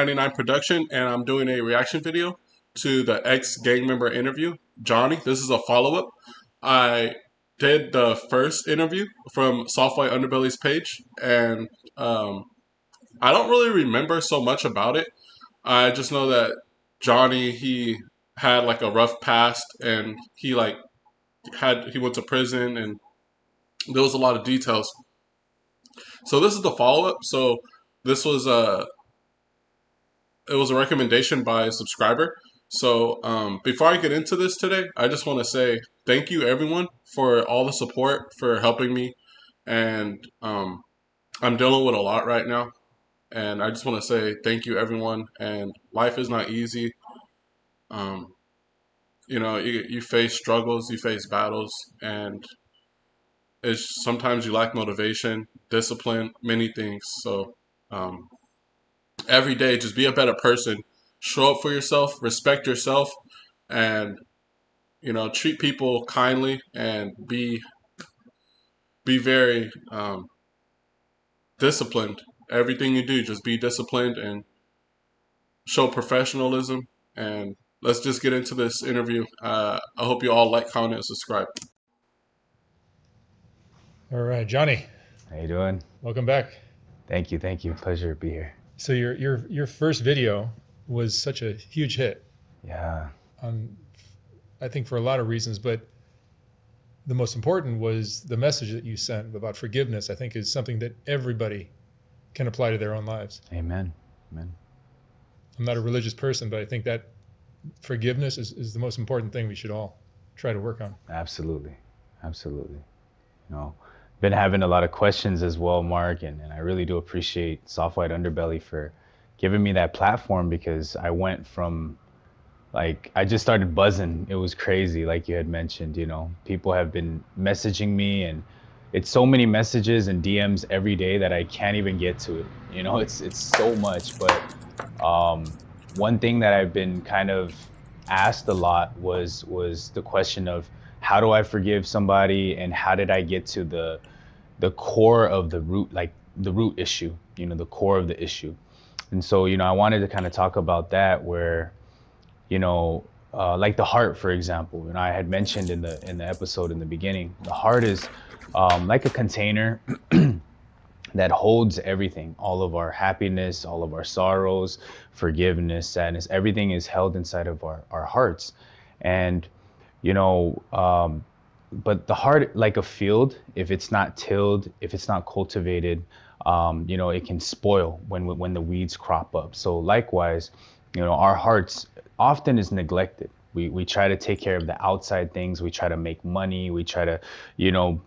99 production, and I'm doing a reaction video to the ex-gang member interview, Johnny. This is a follow-up. I did the first interview from Softwhite Underbelly's page, and I don't really remember so much about it. I just know that Johnny, he had like a rough past, and he went to prison, and there was a lot of details. So this is the follow-up. So this was it was a recommendation by a subscriber. So before I get into this today, I just want to say thank you everyone for all the support, for helping me, and I'm dealing with a lot right now, and I just want to say thank you everyone. And life is not easy. Um, you face struggles, you face battles, and it's sometimes you lack motivation, discipline, many things. So um, every day, just be a better person. Show up for yourself, respect yourself, and treat people kindly, and be very disciplined. Everything you do, just be disciplined and show professionalism. And let's just get into this interview. I hope you all like, comment, and subscribe. All right, Johnny, How you doing? welcome back. Thank you. Pleasure to be here. So your first video was such a huge hit. Yeah. I think for a lot of reasons, but the most important was the message that you sent about forgiveness. I think is something that everybody can apply to their own lives. Amen. Amen. I'm not a religious person, but I think that forgiveness is the most important thing we should all try to work on. Absolutely. Absolutely. Been having a lot of questions as well, Mark, and I really do appreciate Softwhite Underbelly for giving me that platform, because I went from I just started buzzing. It was crazy, like you had mentioned. People have been messaging me, and it's so many messages and DMs every day that I can't even get to it. It's so much. But one thing that I've been kind of asked a lot was the question of, how do I forgive somebody, and how did I get to the core of the root, like the root issue, the core of the issue. And so, I wanted to kind of talk about that, where like the heart, for example. And I had mentioned in the episode in the beginning, the heart is like a container that holds everything, all of our happiness, all of our sorrows, forgiveness, sadness. Everything is held inside of our hearts. And you know, but the heart, like a field, if it's not tilled, if it's not cultivated, it can spoil when the weeds crop up. So likewise, our hearts often is neglected. We try to take care of the outside things. We try to make money. We try to,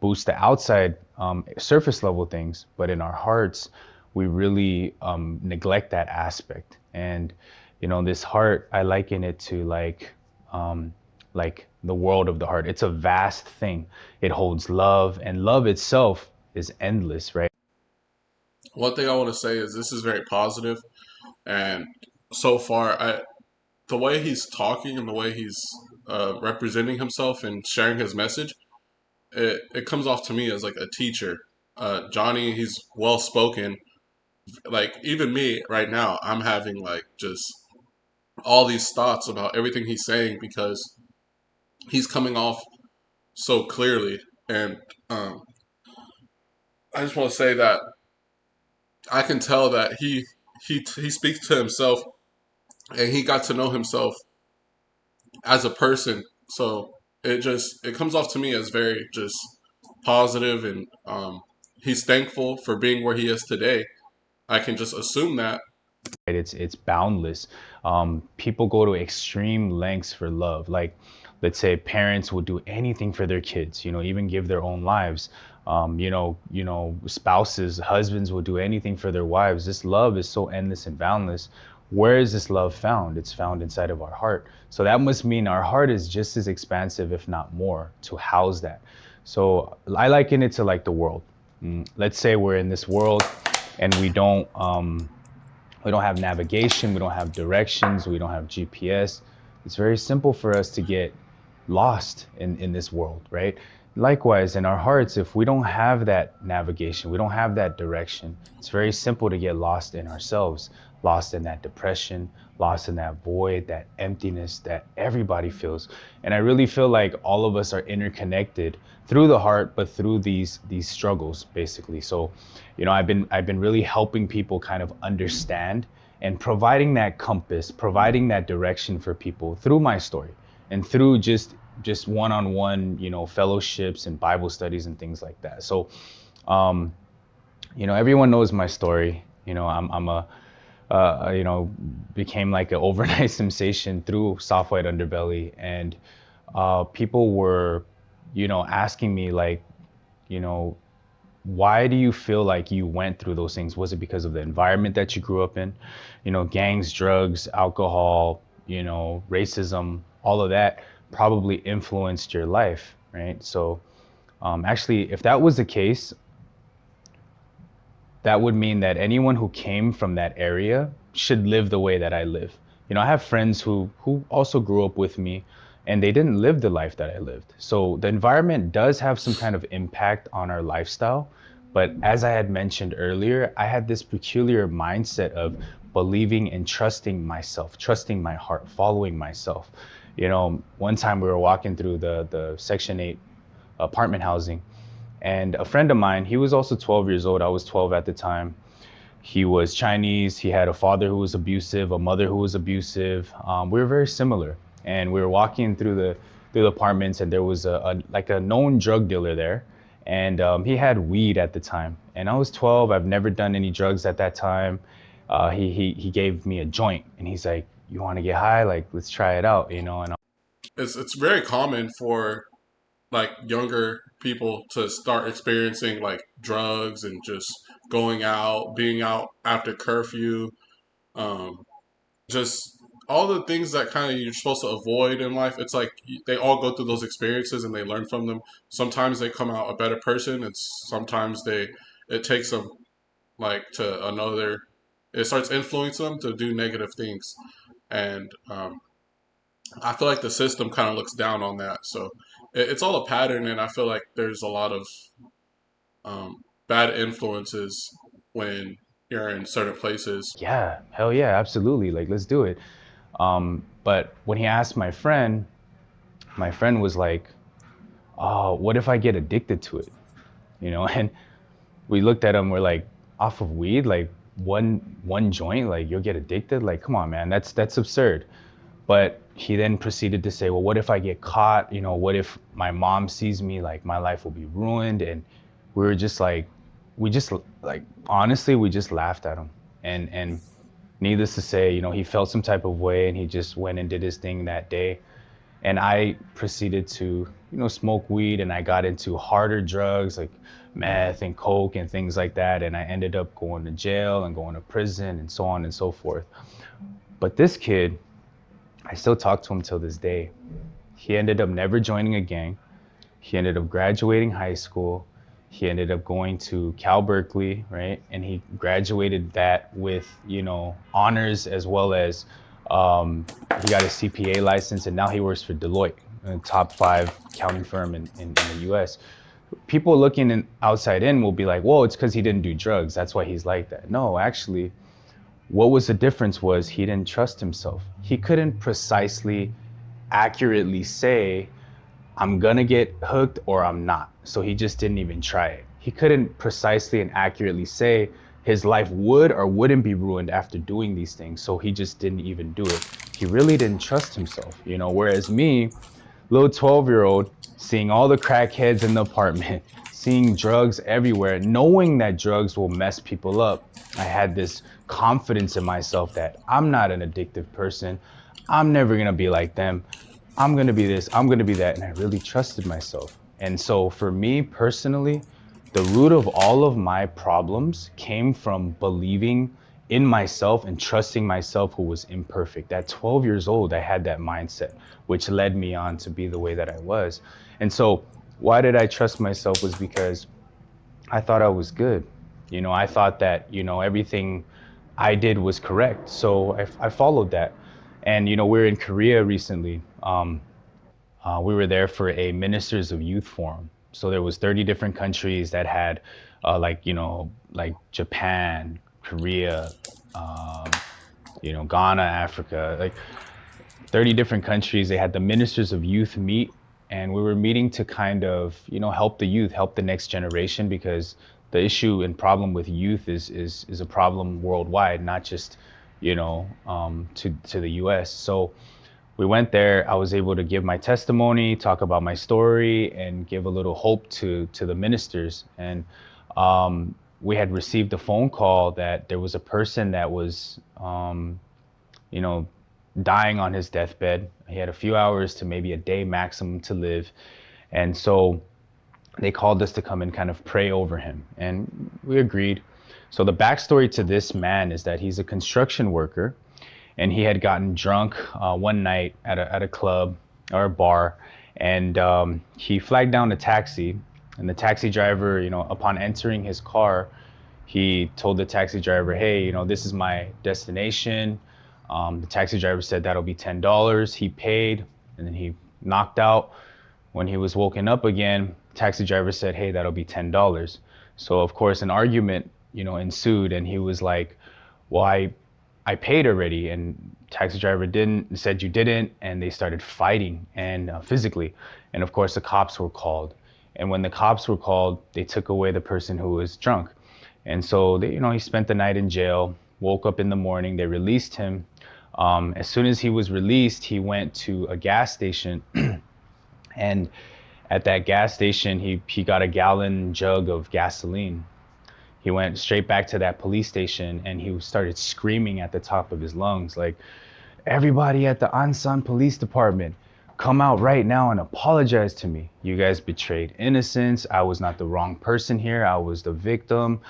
boost the outside surface level things. But in our hearts, we really neglect that aspect. And, this heart, I liken it to like the world of the heart. It's a vast thing. It holds love, and love itself is endless, right? One thing I want to say is this is very positive, and so far, the way he's talking and the way he's representing himself and sharing his message, it comes off to me as like a teacher. Johnny, he's well spoken. Like even me right now, I'm having like just all these thoughts about everything he's saying because he's coming off so clearly. And I just want to say that I can tell that he speaks to himself, and he got to know himself as a person. So it comes off to me as very just positive, and he's thankful for being where he is today. I can just assume that. Right? It's boundless. People go to extreme lengths for love. Like, let's say parents will do anything for their kids. Even give their own lives. Spouses, husbands will do anything for their wives. This love is so endless and boundless. Where is this love found? It's found inside of our heart. So that must mean our heart is just as expansive, if not more, to house that. So I liken it to like the world. Let's say we're in this world, and we don't have navigation, we don't have directions, we don't have GPS. It's very simple for us to get lost in this world, right? Likewise, in our hearts, if we don't have that navigation, we don't have that direction, it's very simple to get lost in ourselves. lost in that depression, lost in that void, that emptiness that everybody feels. And I really feel like all of us are interconnected through the heart, but through these struggles, basically. So, I've been really helping people kind of understand and providing that compass, providing that direction for people through my story and through just one-on-one, fellowships and Bible studies and things like that. So, um, everyone knows my story. I'm a you know, became like an overnight sensation through Soft White Underbelly, and people were, asking me like, you know, why do you feel like you went through those things? Was it because of the environment that you grew up in? Gangs, drugs, alcohol, racism, all of that probably influenced your life, right? So, actually, if that was the case, that would mean that anyone who came from that area should live the way that I live. I have friends who also grew up with me and they didn't live the life that I lived. So the environment does have some kind of impact on our lifestyle. But as I had mentioned earlier, I had this peculiar mindset of believing and trusting myself, trusting my heart, following myself. One time we were walking through the Section 8 apartment housing, and a friend of mine, he was also 12 years old. I was 12 at the time. He was Chinese. He had a father who was abusive, a mother who was abusive. We were very similar. And we were walking through the apartments, and there was a known drug dealer there. And he had weed at the time. And I was 12. I've never done any drugs at that time. He gave me a joint, and he's like, "You want to get high? Like, let's try it out, And It's very common for like younger people to start experiencing like drugs and just going out, being out after curfew, um, just all the things that kind of you're supposed to avoid in life. It's like they all go through those experiences and they learn from them. Sometimes they come out a better person, and sometimes it takes them like to another. It starts influencing them to do negative things, and I feel like the system kind of looks down on that. So it's all a pattern, and I feel like there's a lot of bad influences when you're in certain places. yeah, hell yeah, absolutely. Like, let's do it. But when he asked my friend was like, "Oh, what if I get addicted to it?" And we looked at him. We're like, "Off of weed, like one joint, like you'll get addicted? Like, come on, man, that's absurd." But he then proceeded to say, "Well, what if I get caught? What if my mom sees me? Like, my life will be ruined." And we were just like, we just like honestly, we just laughed at him. And needless to say, he felt some type of way, and he just went and did his thing that day. And I proceeded to, smoke weed, and I got into harder drugs like meth and coke and things like that. And I ended up going to jail and going to prison and so on and so forth. But this kid, I still talk to him till this day. He ended up never joining a gang. He ended up graduating high school. He ended up going to Cal Berkeley, right? And he graduated that with, honors, as well as he got a CPA license, and now he works for Deloitte, a top 5 accounting firm in the US. People looking outside in will be like, "Whoa, it's because he didn't do drugs. That's why he's like that." No, actually, what was the difference was he didn't trust himself. He couldn't precisely, accurately say, "I'm gonna get hooked or I'm not." So he just didn't even try it. He couldn't precisely and accurately say his life would or wouldn't be ruined after doing these things. So he just didn't even do it. He really didn't trust himself, Whereas me, little 12-year-old, seeing all the crackheads in the apartment, seeing drugs everywhere, knowing that drugs will mess people up, I had this confidence in myself that I'm not an addictive person. I'm never going to be like them. I'm going to be this, I'm going to be that. And I really trusted myself. And so for me personally, the root of all of my problems came from believing in myself and trusting myself, who was imperfect. At 12 years old, I had that mindset, which led me on to be the way that I was. And so, why did I trust myself? Was because I thought I was good. I thought that, everything I did was correct. So I followed that. And, we're in Korea recently. We were there for a Ministers of Youth Forum. So there was 30 different countries that had, like Japan, Korea, um, Ghana, Africa, like 30 different countries. They had the ministers of youth meet, and we were meeting to kind of, help the youth, help the next generation, because the issue and problem with youth is a problem worldwide, not just, to the US. So we went there. I was able to give my testimony, talk about my story, and give a little hope to the ministers. And we had received a phone call that there was a person that was, you know, dying on his deathbed. He had a few hours to maybe a day maximum to live. And so they called us to come and kind of pray over him. And we agreed. So the backstory to this man is that he's a construction worker, and he had gotten drunk one night at a club or a bar, and he flagged down a taxi. And the taxi driver, upon entering his car, he told the taxi driver, "Hey, this is my destination." The taxi driver said that'll be $10. He paid, and then he knocked out. When he was woken up again, taxi driver said, "Hey, that'll be $10." So of course an argument, ensued, and he was like, "Well, I paid already," and taxi driver didn't, said you didn't, and they started fighting and physically, and of course the cops were called. And when the cops were called, they took away the person who was drunk, and so he spent the night in jail. Woke up in the morning, they released him. As soon as he was released, he went to a gas station, and at that gas station, he got a gallon jug of gasoline. He went straight back to that police station, and he started screaming at the top of his lungs, like, "Everybody at the Ansan Police Department, come out right now and apologize to me. You guys betrayed innocence. I was not the wrong person here. I was the victim.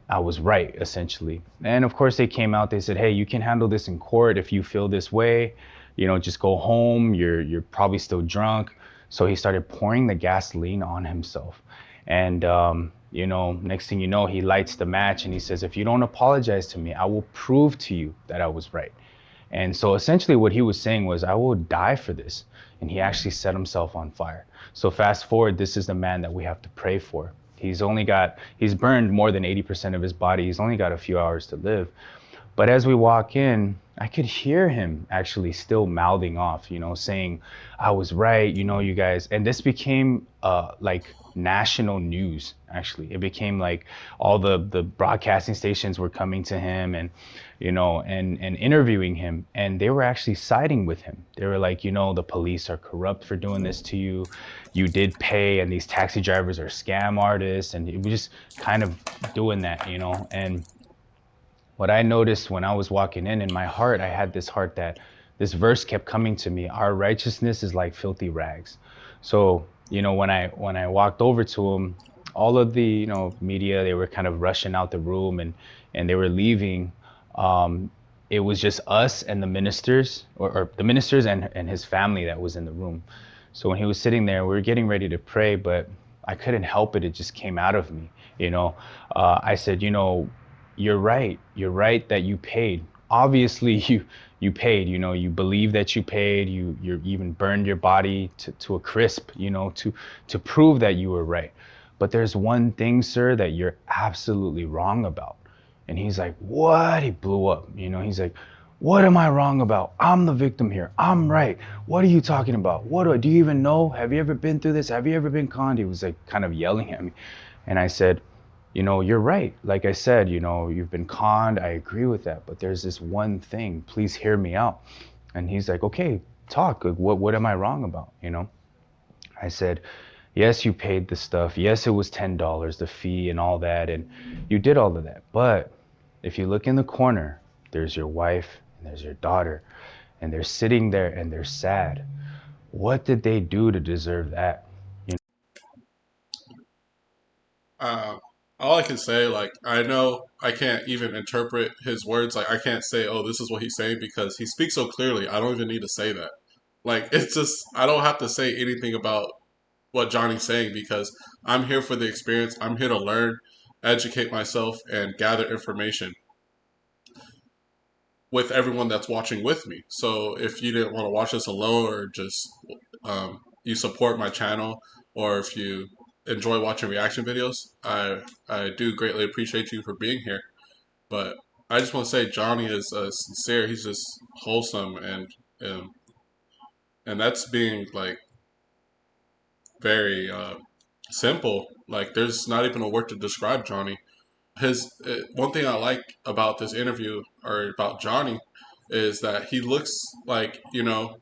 I was right," essentially. And of course, they came out. They said, "Hey, you can handle this in court if you feel this way. Just go home. You're probably still drunk." So he started pouring the gasoline on himself. And next thing you know, he lights the match and he says, "If you don't apologize to me, I will prove to you that I was right." And so essentially what he was saying was, "I will die for this." And he actually set himself on fire. So fast forward, this is the man that we have to pray for. He's burned more than 80% of his body. He's only got a few hours to live. But as we walk in, I could hear him actually still mouthing off, saying, "I was right, you guys." And this became like national news, actually. It became like all the broadcasting stations were coming to him, and and interviewing him, and they were actually siding with him. They were like, "The police are corrupt for doing this to you. You did pay, and these taxi drivers are scam artists." And it was just kind of doing that, and what I noticed when I was walking in my heart, I had this heart that this verse kept coming to me. Our righteousness is like filthy rags. So, when I walked over to him, all of the, media, they were kind of rushing out the room, and they were leaving. Um, it was just us and the ministers, or the ministers and his family that was in the room. So when he was sitting there, we were getting ready to pray, but I couldn't help it. It just came out of me. I said, "You're right. You're right that you paid. Obviously, you paid. You believe that you paid. You even burned your body to a crisp. To prove that you were right. But there's one thing, sir, that you're absolutely wrong about." And he's like, "What?" He blew up. He's like, "What am I wrong about? I'm the victim here. I'm right. What are you talking about? Do you even know? Have you ever been through this? Have you ever been conned?" He was like kind of yelling at me. And I said, "You're right. Like I said, you've been conned. I agree with that. But there's this one thing. Please hear me out." And he's like, "Okay, talk. Like, what am I wrong about?" I said, "Yes, you paid the stuff. Yes, it was $10, the fee and all that. And you did all of that. But if you look in the corner, there's your wife and there's your daughter. And they're sitting there and they're sad. What did they do to deserve that?" Uh, all I can say, like, I know I can't even interpret his words. Like, I can't say, "Oh, this is what he's saying," because he speaks so clearly. I don't even need to say that. Like, it's just, I don't have to say anything about what Johnny's saying because I'm here for the experience. I'm here to learn, educate myself, and gather information with everyone that's watching with me. So if you didn't want to watch this alone, or just you support my channel, or if you enjoy watching reaction videos, I do greatly appreciate you for being here. But I just want to say Johnny is sincere. He's just wholesome, and and that's being like very simple. Like there's not even a word to describe Johnny. His one thing I like about this interview or about Johnny is that he looks like an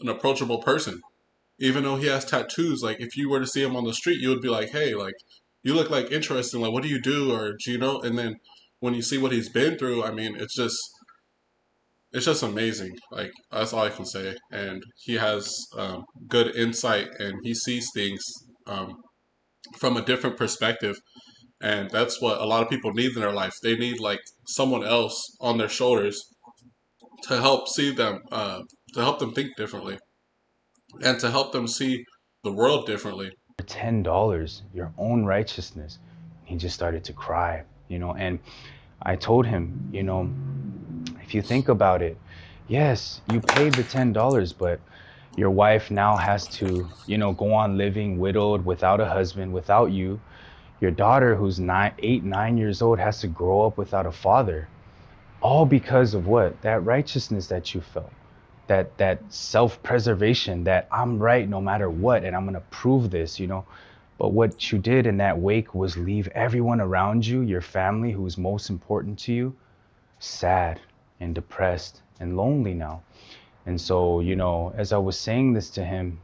approachable person. Even though he has tattoos, like if you were to see him on the street, you would be like, "Hey, like you look like interesting. Like what do you do?" Or do you know? And then when you see what he's been through, I mean, it's just amazing. Like that's all I can say. And he has good insight, and he sees things um, from a different perspective. And that's what a lot of people need in their life. They need like someone else on their shoulders to help see them, to help them think differently, and to help them see the world differently. $10, your own righteousness. He just started to cry, and I told him, if you think about it, yes, you paid the $10, but your wife now has to, go on living widowed without a husband, without you. Your daughter, who's 9 years old, has to grow up without a father. All because of what? That righteousness that you felt. That self-preservation, that I'm right no matter what, and I'm gonna prove this. But what you did in that wake was leave everyone around you, your family, who's most important to you, sad and depressed and lonely now. And so, as I was saying this to him,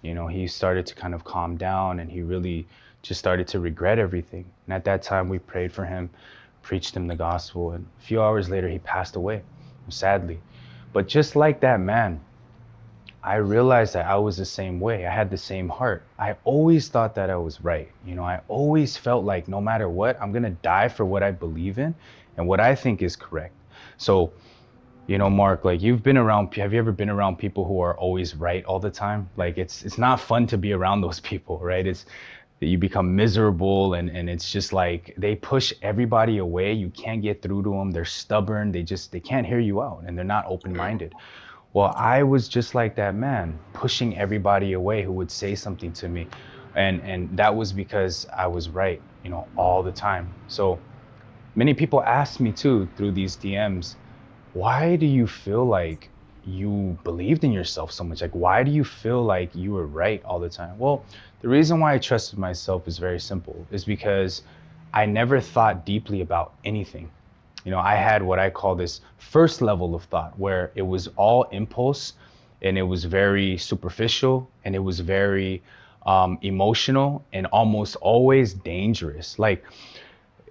he started to kind of calm down, and he really just started to regret everything. And at that time, we prayed for him, preached him the gospel, and a few hours later, he passed away, sadly. But just like that man, I realized that I was the same way. I had the same heart. I always thought that I was right. I always felt like no matter what, I'm going to die for what I believe in and what I think is correct. So, Mark, like have you ever been around people who are always right all the time? Like it's not fun to be around those people, right? It's you become miserable, and it's just like they push everybody away. You can't get through to them. They're stubborn. They can't hear you out, and they're not Yeah. open-minded. Well, I was just like that man, pushing everybody away who would say something to me. And that was because I was right, all the time. So many people ask me too through these DMs, why do you feel like you believed in yourself so much? Like, why do you feel like you were right all the time? Well, the reason why I trusted myself is very simple, is because I never thought deeply about anything. I had what I call this first level of thought, where it was all impulse, and it was very superficial, and it was very emotional, and almost always dangerous. Like,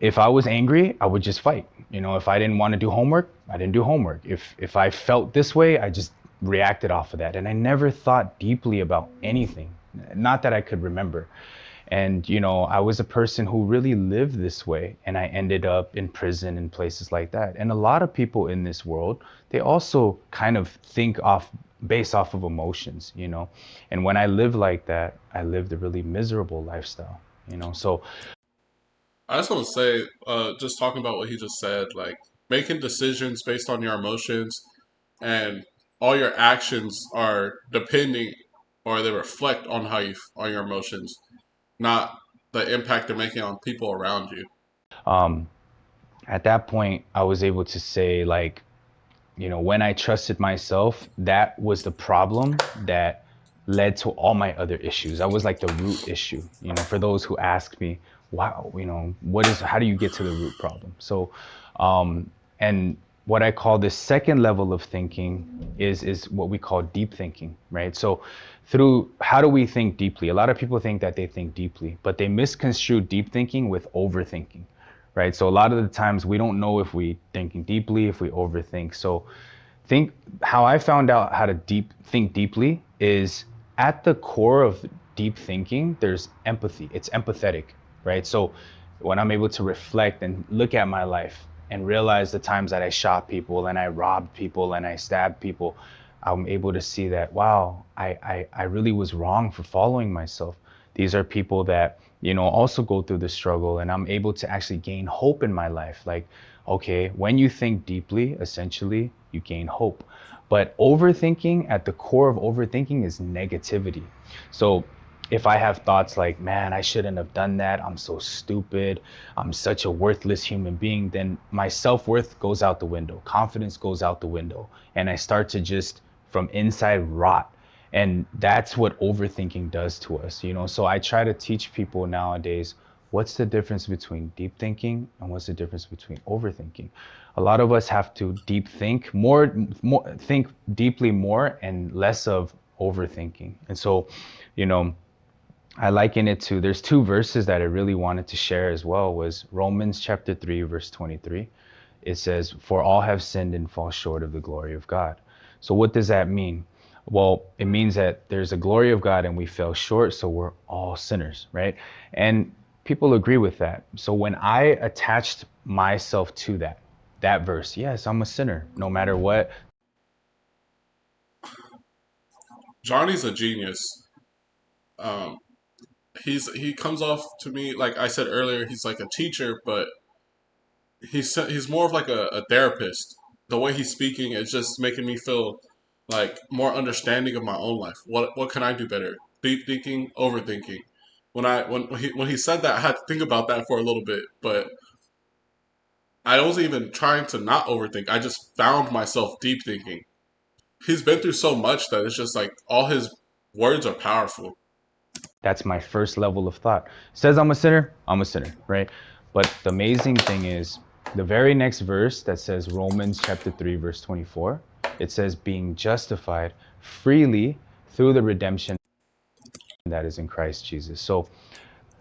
if I was angry, I would just fight. If I didn't want to do homework, I didn't do homework. If I felt this way, I just reacted off of that. And I never thought deeply about anything. Not that I could remember. And I was a person who really lived this way, and I ended up in prison and places like that. And a lot of people in this world, they also kind of think based off of emotions. And when I lived like that, I lived a really miserable lifestyle. So I just want to say, just talking about what he just said, like making decisions based on your emotions and all your actions are depending or they reflect on on your emotions, not the impact they're making on people around you. um, at that point, I was able to say, like, when I trusted myself, that was the problem that led to all my other issues. I was like the root issue, for those who ask me, wow, how do you get to the root problem? So, and what I call the second level of thinking is what we call deep thinking, right? So through how do we think deeply? A lot of people think that they think deeply, but they misconstrue deep thinking with overthinking, right? So a lot of the times we don't know if we thinking deeply, if we overthink. So think how I found out how to think deeply is at the core of deep thinking, there's empathy. It's empathetic, right? So when I'm able to reflect and look at my life and realize the times that I shot people and I robbed people and I stabbed people, I'm able to see that, wow, I really was wrong for following myself. These are people that, also go through the struggle, and I'm able to actually gain hope in my life. Like, okay, when you think deeply, essentially, you gain hope. But overthinking, at the core of overthinking, is negativity. So if I have thoughts like, man, I shouldn't have done that, I'm so stupid, I'm such a worthless human being, then my self-worth goes out the window, confidence goes out the window, and I start to just from inside rot. And that's what overthinking does to us, you know. So I try to teach people nowadays, what's the difference between deep thinking and what's the difference between overthinking. A lot of us have to deep think more think deeply more and less of overthinking. And so, you know, I liken it to, there's two verses that I really wanted to share as well, was Romans chapter 3 verse 23. It says, for all have sinned and fall short of the glory of God. So what does that mean? Well, it means that there's a glory of God and we fell short, so we're all sinners, right? And people agree with that. So when I attached myself to that verse, yes, I'm a sinner no matter what. Johnny's a genius. Um, he comes off to me like I said earlier. He's like a teacher, but he's more of like a therapist. The way he's speaking is just making me feel like more understanding of my own life. What can I do better? Deep thinking, overthinking. When he said that, I had to think about that for a little bit, but I wasn't even trying to not overthink. I just found myself deep thinking. He's been through so much that it's just like all his words are powerful. That's my first level of thought. Says I'm a sinner, right? But the amazing thing is the very next verse that says Romans chapter 3 verse 24, it says being justified freely through the redemption that is in Christ Jesus. So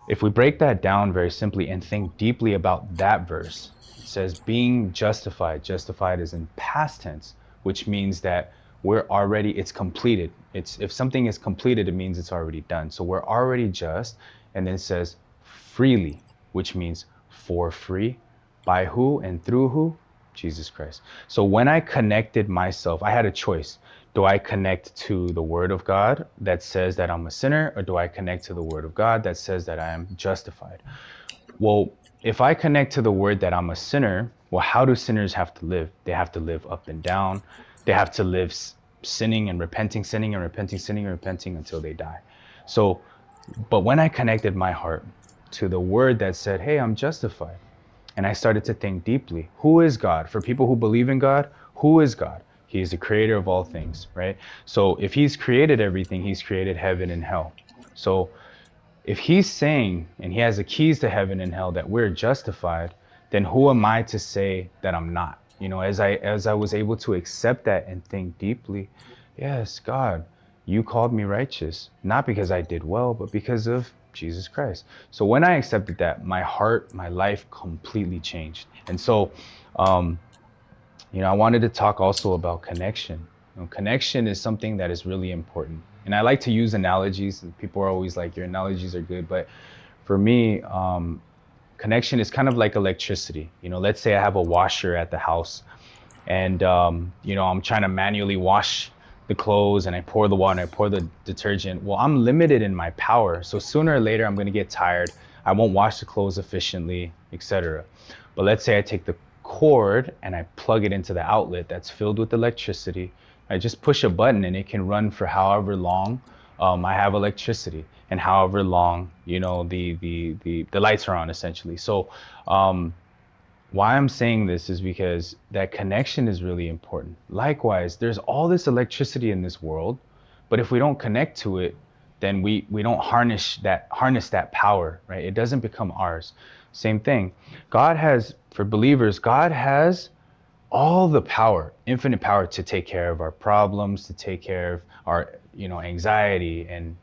if we break that down very simply and think deeply about that verse, it says being justified. Justified is in past tense, which means that we're already, it's completed. It's, if something is completed, it means it's already done. So we're already just. And then it says freely, which means for free. By who and through who? Jesus Christ. So when I connected myself, I had a choice. Do I connect to the word of God that says that I'm a sinner, or do I connect to the word of God that says that I am justified? Well, if I connect to the word that I'm a sinner, well, how do sinners have to live? They have to live up and down. They have to live sinning and repenting, sinning and repenting, sinning and repenting until they die. So, but when I connected my heart to the word that said, hey, I'm justified, and I started to think deeply, who is God? For people who believe in God, who is God? He is the creator of all things, right? So if he's created everything, he's created heaven and hell. So if he's saying, and he has the keys to heaven and hell, that we're justified, then who am I to say that I'm not? You know, as I was able to accept that and think deeply, yes, God, you called me righteous, not because I did well, but because of Jesus Christ. So when I accepted that, my heart, my life completely changed. And so, um, I wanted to talk also about connection. Connection is something that is really important. And I like to use analogies. And people are always like, your analogies are good. But for me, connection is kind of like electricity. Let's say I have a washer at the house, and I'm trying to manually wash the clothes, and I pour the water and I pour the detergent. Well, I'm limited in my power. So sooner or later, I'm going to get tired. I won't wash the clothes efficiently, etc. But let's say I take the cord and I plug it into the outlet that's filled with electricity. I just push a button and it can run for however long I have electricity, and however long the lights are on, essentially. So why I'm saying this is because that connection is really important. Likewise, there's all this electricity in this world, but if we don't connect to it, then we don't harness that power, right? It doesn't become ours. Same thing. God has, for believers, God has all the power, infinite power, to take care of our problems, to take care of our, anxiety and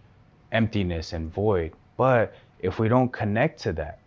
emptiness and void. But if we don't connect to that,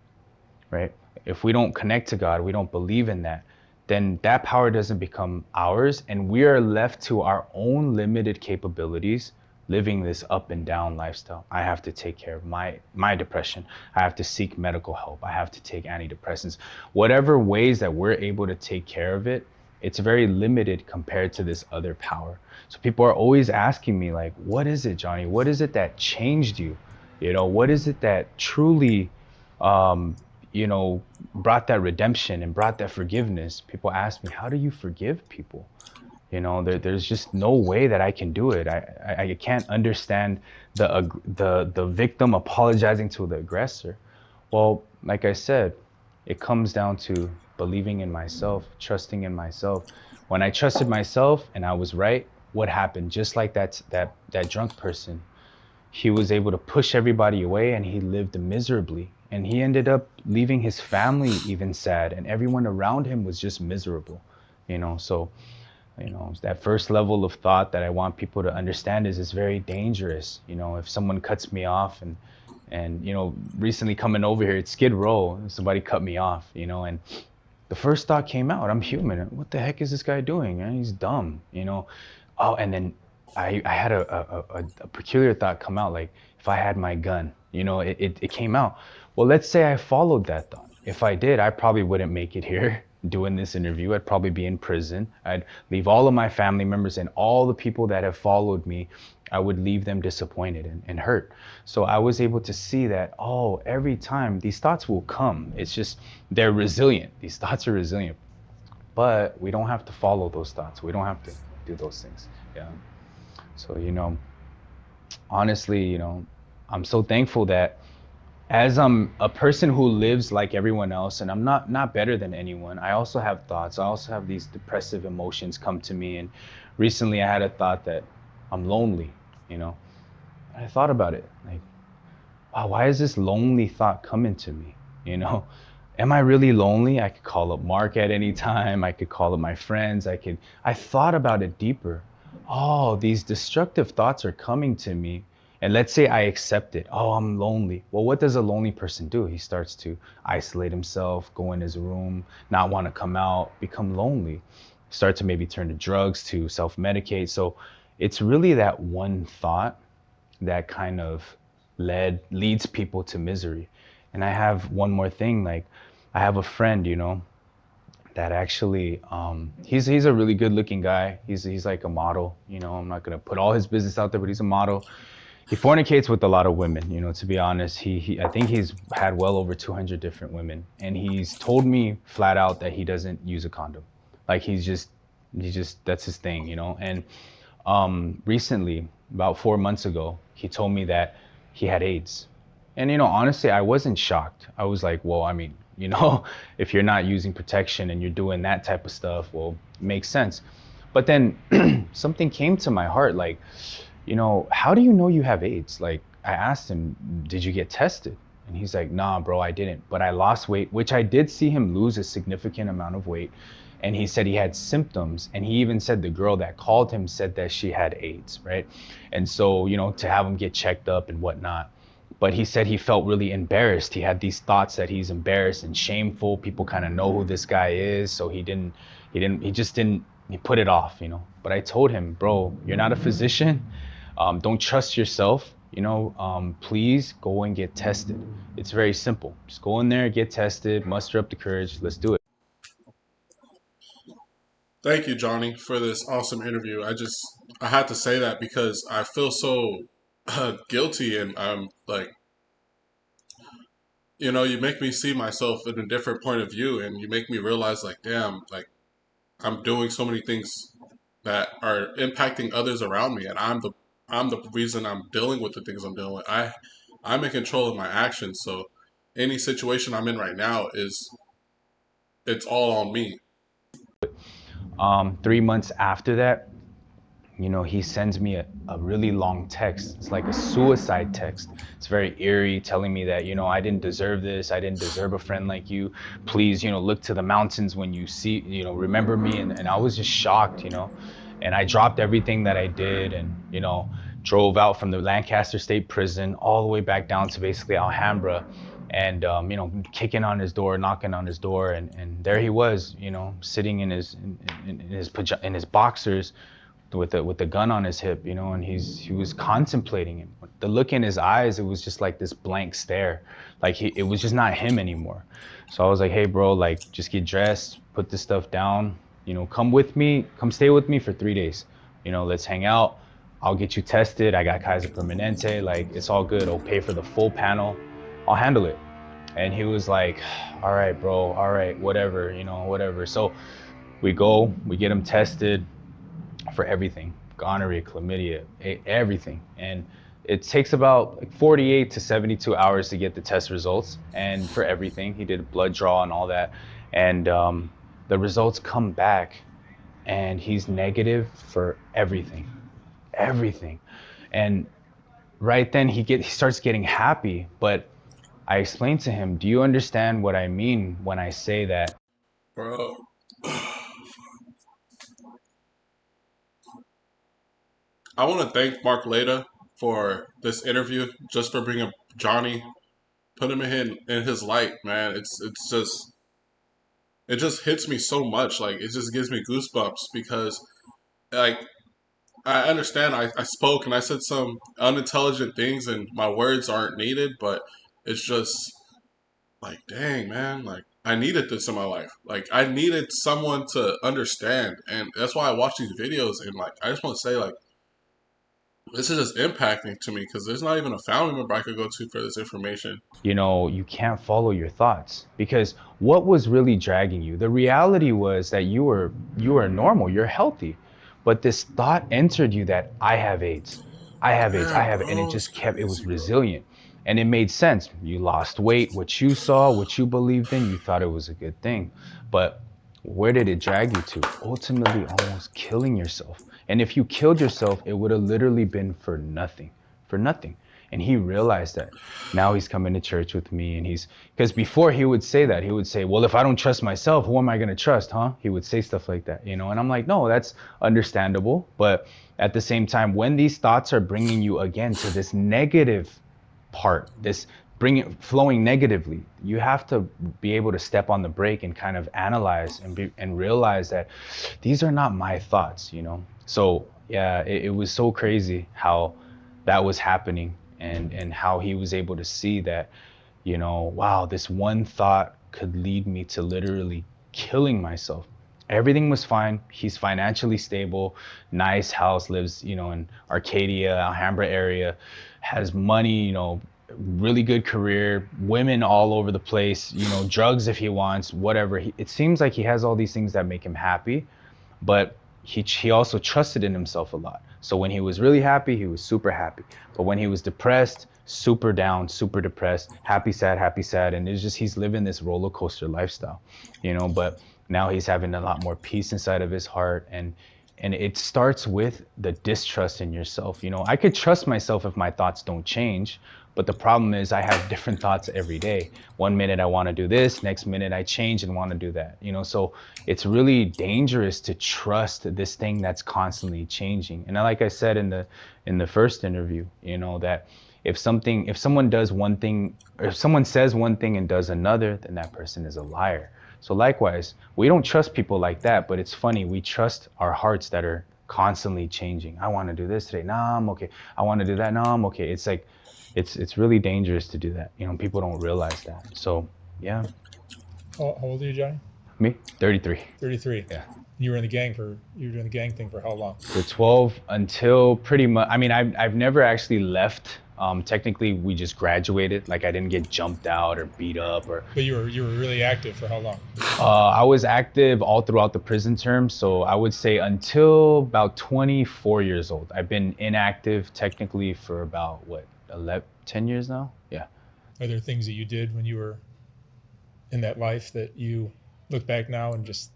right? If we don't connect to God, we don't believe in that, then that power doesn't become ours, and we are left to our own limited capabilities, living this up and down lifestyle. I have to take care of my depression. I have to seek medical help. I have to take antidepressants. Whatever ways that we're able to take care of it, it's very limited compared to this other power. So people are always asking me, like, what is it, Johnny? What is it that changed you? What is it that truly um, brought that redemption and brought that forgiveness? People ask me, how do you forgive people? There's just no way that I can do it. I can't understand the victim apologizing to the aggressor. Well, like I said, it comes down to believing in myself, trusting in myself. When I trusted myself and I was right, what happened? Just like that drunk person, he was able to push everybody away and he lived miserably. And he ended up leaving his family even sad, and everyone around him was just miserable. So that first level of thought that I want people to understand is it's very dangerous. If someone cuts me off, and recently coming over here, it's Skid Row, somebody cut me off, and the first thought came out, I'm human. What the heck is this guy doing, man? He's dumb. Oh, and then I had a peculiar thought come out, like, if I had my gun, it came out. Well, let's say I followed that thought. If I did, I probably wouldn't make it here doing this interview. I'd probably be in prison. I'd leave all of my family members and all the people that have followed me. I would leave them disappointed and hurt. So I was able to see that, oh, every time these thoughts will come. It's just, they're resilient. These thoughts are resilient. But we don't have to follow those thoughts. We don't have to do those things. Yeah. So, honestly, I'm so thankful that as I'm a person who lives like everyone else, and I'm not better than anyone, I also have thoughts. I also have these depressive emotions come to me. And recently I had a thought that I'm lonely, I thought about it, like, wow, why is this lonely thought coming to me? Am I really lonely? I could call up Mark at any time. I could call up my friends. I thought about it deeper. Oh, these destructive thoughts are coming to me. And let's say I accept it. Oh, I'm lonely. Well, what does a lonely person do? He starts to isolate himself, go in his room, not want to come out, become lonely, start to maybe turn to drugs, to self-medicate. So it's really that one thought that kind of leads people to misery. And I have one more thing, like, I have a friend, that actually, he's a really good looking guy. He's like a model. I'm not gonna put all his business out there, but he's a model. He fornicates with a lot of women, to be honest. He I think he's had well over 200 different women, and he's told me flat out that he doesn't use a condom. Like, he just that's his thing. And recently, about 4 months ago, he told me that he had AIDS. And honestly, I wasn't shocked. I was like, well, I mean, if you're not using protection and you're doing that type of stuff, well, it makes sense. But then something came to my heart, like, how do you know you have AIDS? Like, I asked him, did you get tested? And he's like, nah, bro, I didn't. But I lost weight, which I did see him lose a significant amount of weight. And he said he had symptoms. And he even said the girl that called him said that she had AIDS, right? And so, to have him get checked up and whatnot. But he said he felt really embarrassed. He had these thoughts that he's embarrassed and shameful. People kind of know who this guy is. So he put it off. But I told him, bro, you're not a physician. Don't trust yourself. Please go and get tested. It's very simple. Just go in there, get tested, muster up the courage. Let's do it. Thank you, Johnny, for this awesome interview. I had to say that because I feel so guilty, and I'm like, you make me see myself in a different point of view, and you make me realize, like, damn, like, I'm doing so many things that are impacting others around me, and I'm the reason I'm dealing with the things I'm dealing with. I'm in control of my actions, so any situation I'm in right now it's all on me. 3 months after that, he sends me a really long text. It's like a suicide text. It's very eerie, telling me that, I didn't deserve this. I didn't deserve a friend like you. Please, look to the mountains when you see, remember me. And I was just shocked. And I dropped everything that I did and, drove out from the Lancaster State Prison all the way back down to basically Alhambra. And, kicking on his door, knocking on his door. And there he was, sitting in his boxers, with the gun on his hip, and he was contemplating it. The look in his eyes, it was just like this blank stare, like it was just not him anymore. So I was like, hey, bro, like, just get dressed, put this stuff down, come with me, come stay with me for 3 days, let's hang out. I'll get you tested. I got Kaiser Permanente. Like, it's all good. I'll pay for the full panel. I'll handle it. And he was like, all right, bro, all right, whatever, whatever. So we get him tested. for everything, gonorrhea, chlamydia, everything. And it takes about like 48 to 72 hours to get the test results. And for everything, he did a blood draw and all that. And the results come back and he's negative for everything, everything. And right then he starts getting happy. But I explained to him, do you understand what I mean when I say that? Bro, I want to thank Mark Leda for this interview, just for bringing Johnny, put him in his light, man. It's just it just hits me so much. Like it just gives me goosebumps because like I understand I spoke and I said some unintelligent things and my words aren't needed, but it's just like dang man, like I needed this in my life. Like I needed someone to understand, and that's why I watch these videos. And like I just want to say like this is just impacting to me because there's not even a family member I could go to for this information. You can't follow your thoughts because what was really dragging you? The reality was that you were normal, you're healthy. But this thought entered you that I have AIDS. I have AIDS. I Yeah, have it. And it bro, it's just kept it was crazy, bro. resilient. And it made sense. You lost weight, what you saw, what you believed in, you thought it was a good thing. But where did it drag you to? Ultimately almost killing yourself. And if you killed yourself, it would have literally been for nothing. For nothing. And he realized that. Now he's coming to church with me and he's because before he would say that, he would say, well, if I don't trust myself, who am I going to trust, huh? He would say stuff like that, and I'm like, no, that's understandable. But at the same time, when these thoughts are bringing you again to this negative part, this bringing flowing negatively, you have to be able to step on the brake and kind of analyze and realize that these are not my thoughts. So yeah, it was so crazy how that was happening, and how he was able to see that, wow, this one thought could lead me to literally killing myself. Everything was fine. He's financially stable, nice house, lives, in Arcadia, Alhambra area, has money, really good career, women all over the place, drugs if he wants, whatever. It seems like he has all these things that make him happy, but he also trusted in himself a lot. So when he was really happy, he was super happy. But when he was depressed, super down, super depressed, happy, sad, and it's just he's living this roller coaster lifestyle. But now he's having a lot more peace inside of his heart, and it starts with the distrust in yourself. I could trust myself if my thoughts don't change, but the problem is I have different thoughts every day. One minute I want to do this, next minute I change and want to do that. So it's really dangerous to trust this thing that's constantly changing. And like I said in the first interview, that if someone does one thing, or if someone says one thing and does another, then that person is a liar. So likewise, we don't trust people like that, but it's funny, we trust our hearts that are constantly changing. I want to do this today. Nah, I'm okay. I want to do that. Nah, I'm okay. It's like it's really dangerous to do that. People don't realize that. So yeah. How old are you, Johnny? Me, 33. 33. Yeah. You were doing the gang thing for how long? For 12 until pretty much, I mean, I've never actually left. Technically, we just graduated. Like I didn't get jumped out or beat up or. But you were really active for how long? I was active all throughout the prison term, so I would say until about 24 years old. I've been inactive technically for about what, 11, 10 years now. Yeah. Are there things that you did when you were in that life that you look back now and just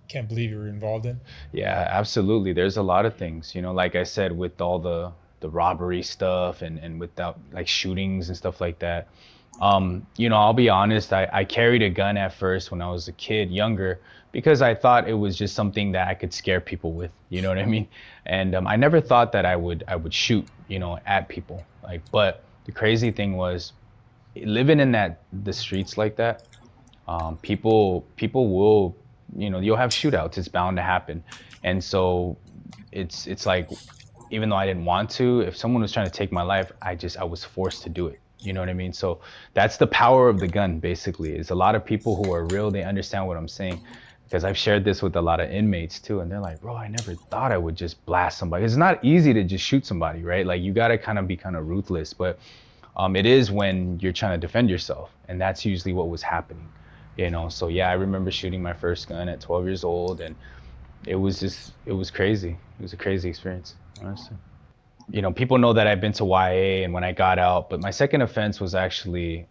can't believe you were involved in? Yeah, absolutely. There's a lot of things, like I said, with all the robbery stuff and without like shootings and stuff like that. I'll be honest, I carried a gun at first when I was a kid, younger, because I thought it was just something that I could scare people with, you know what I mean? And I never thought that I would shoot, at people. Like, but the crazy thing was living in the streets like that, people will, you'll have shootouts. It's bound to happen. And so it's like, even though I didn't want to, if someone was trying to take my life, I was forced to do it. You know what I mean? So that's the power of the gun, basically. Is a lot of people who are real, they understand what I'm saying. Because I've shared this with a lot of inmates too, and they're like, bro, I never thought I would just blast somebody. It's not easy to just shoot somebody, right? Like you gotta kind of be kind of ruthless, but it is when you're trying to defend yourself, and that's usually what was happening. So yeah, I remember shooting my first gun at 12 years old, and it was crazy. It was a crazy experience, honestly. You know, people know that I've been to YA and when I got out, but my second offense was actually,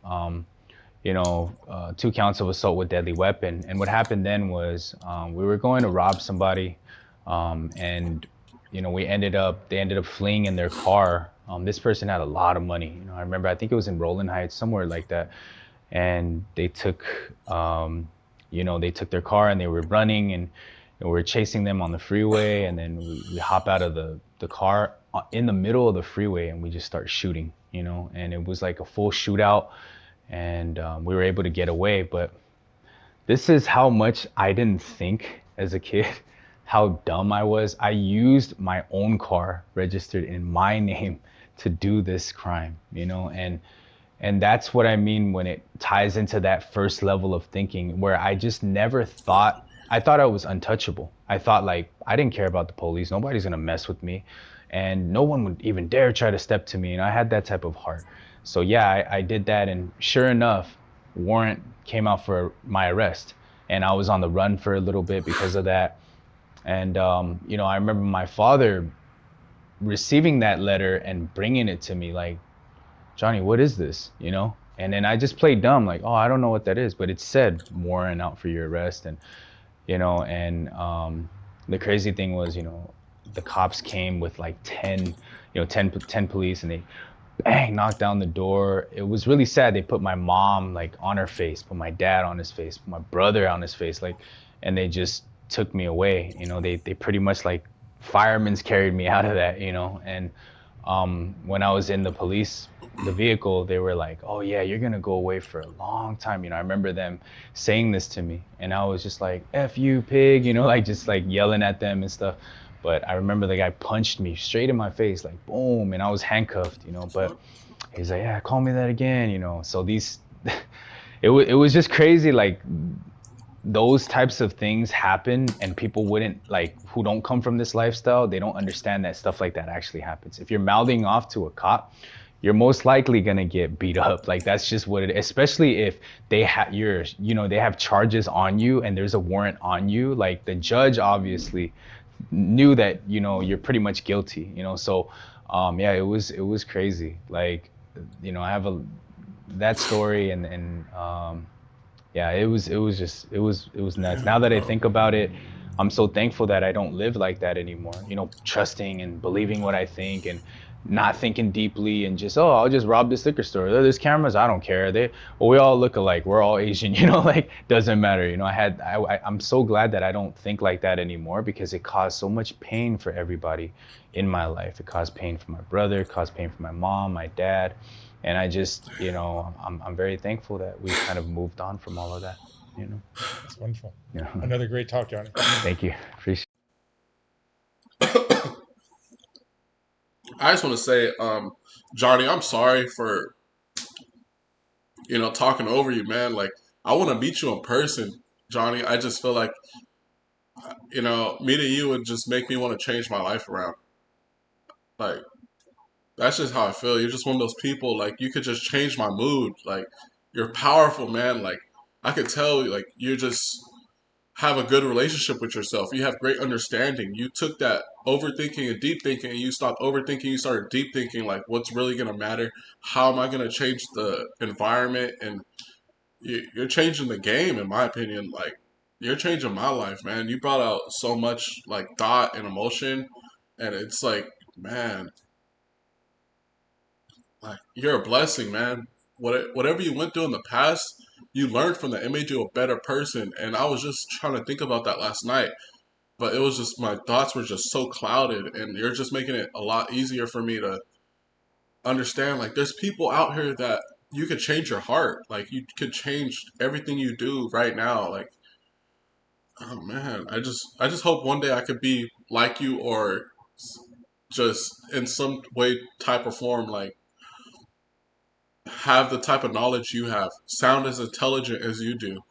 two counts of assault with deadly weapon. And what happened then was we were going to rob somebody, and they ended up fleeing in their car. This person had a lot of money. You know, I remember I think it was in Roland Heights, somewhere like that, and they took their car and they were running and we were chasing them on the freeway, and then we hop out of the car in the middle of the freeway and we just start shooting, and it was like a full shootout, and we were able to get away. But this is how much I didn't think as a kid, how dumb I was. I used my own car registered in my name to do this crime, and that's what I mean when it ties into that first level of thinking where I just never thought, I thought I was untouchable. I thought like I didn't care about the police. Nobody's gonna mess with me. And no one would even dare try to step to me. And I had that type of heart. So yeah, I did that, and sure enough, warrant came out for my arrest. And I was on the run for a little bit because of that. And I remember my father receiving that letter and bringing it to me like, Johnny, what is this? And then I just played dumb, like, oh, I don't know what that is, but it said warrant out for your arrest. And the crazy thing was, the cops came with like 10 police, and they bang knocked down the door. It was really sad. They put my mom like on her face, put my dad on his face, put my brother on his face, like, and they just took me away. They pretty much like firemen's carried me out of that. And when I was in the vehicle, they were like, oh yeah, you're gonna go away for a long time. I remember them saying this to me, and I was just like, F you, pig, like just like yelling at them and stuff. But I remember the guy punched me straight in my face, like boom, and I was handcuffed, but he's like, yeah, call me that again, So it was just crazy, like those types of things happen, and people wouldn't, like, who don't come from this lifestyle, they don't understand that stuff like that actually happens. If you're mouthing off to a cop, you're most likely gonna get beat up. Like that's just what it, especially if they have charges on you and there's a warrant on you. Like the judge obviously knew that you're pretty much guilty. So yeah, it was crazy. Like I have a that story, and yeah, it was nuts. Now Damn, that I bro. think about it, I'm so thankful that I don't live like that anymore. Trusting and believing what I think and not thinking deeply, and just, oh, I'll just rob this liquor store. There's cameras, I don't care. We all look alike. We're all Asian, like doesn't matter. I'm so glad that I don't think like that anymore, because it caused so much pain for everybody in my life. It caused pain for my brother, it caused pain for my mom, my dad, and I just, I'm very thankful that we've kind of moved on from all of that. You know, That's wonderful. yeah. Another great talk, Johnny. Thank you. Appreciate. I just want to say, Johnny, I'm sorry for talking over you, man. Like, I want to meet you in person, Johnny. I just feel like meeting you would just make me want to change my life around. Like, that's just how I feel. You're just one of those people. Like, you could just change my mood. Like, you're powerful, man. Like, I could tell. Like, you just have a good relationship with yourself. You have great understanding. You took that overthinking and deep thinking, and you stopped overthinking. You started deep thinking, like, what's really gonna matter? How am I gonna change the environment? And you're changing the game, in my opinion. Like, you're changing my life, man. You brought out so much like thought and emotion, and it's like, man, like you're a blessing, man. Whatever you went through in the past, you learned from that. It made you a better person. And I was just trying to think about that last night, but it was just my thoughts were just so clouded, and you're just making it a lot easier for me to understand. Like, there's people out here that you could change your heart. Like, you could change everything you do right now. Like, oh man, I just hope one day I could be like you, or just in some way, type or form, like have the type of knowledge you have, sound as intelligent as you do,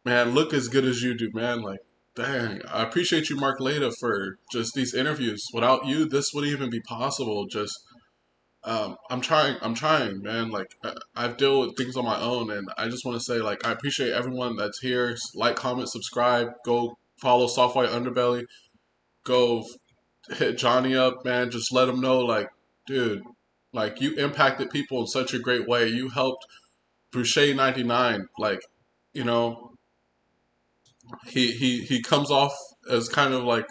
man, look as good as you do, man. Like, dang, I appreciate you, Mark Leda, for just these interviews. Without you, this wouldn't even be possible. Just, I'm trying, man. Like, I've dealt with things on my own, and I just want to say, like, I appreciate everyone that's here. Like, comment, subscribe, go follow Soft White Underbelly. Go hit Johnny up, man. Just let him know, like, dude, like you impacted people in such a great way. You helped Boucher 99. Like, you know, he comes off as kind of like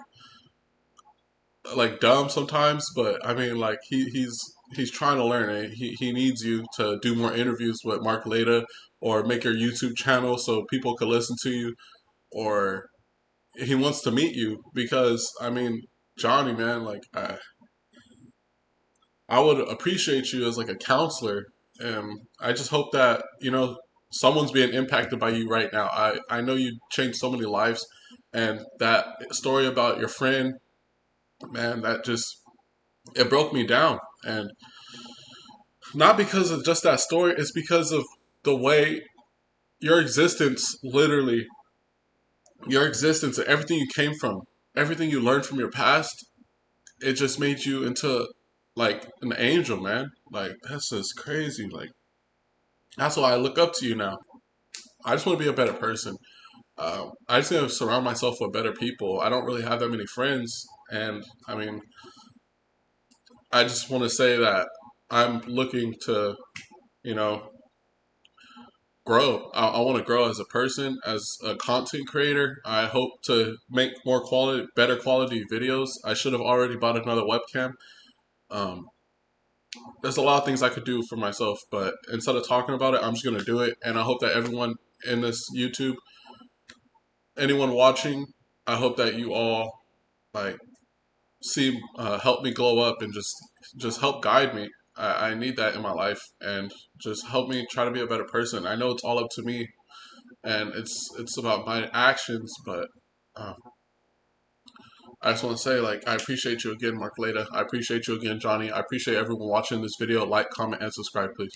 dumb sometimes, but I mean, like he's trying to learn. And he needs you to do more interviews with Mark Leda, or make your YouTube channel so people could listen to you, or he wants to meet you because I mean, Johnny, man, like I would appreciate you as like a counselor, and I just hope that someone's being impacted by you right now. I know you changed so many lives, and that story about your friend, man, that just it broke me down, and not because of just that story. It's because of the way your existence, literally, your existence and everything you came from, everything you learned from your past, it just made you into like an angel, man. Like that's just crazy. Like that's why I look up to you now. I just want to be a better person. I just want to surround myself with better people. I don't really have that many friends, and I mean, I just want to say that I'm looking to, you know, grow. I want to grow as a person, as a content creator. I hope to make more quality, better quality videos. I should have already bought another webcam. Um, there's a lot of things I could do for myself, but instead of talking about it, I'm just gonna do it. And I hope that everyone in this YouTube, anyone watching, I hope that you all like see help me glow up and just help guide me. I need that in my life, and just help me try to be a better person. I know it's all up to me, and it's about my actions, but uh, I just want to say, like, I appreciate you again, Mark Leda. I appreciate you again, Johnny. I appreciate everyone watching this video. Like, comment, and subscribe, please.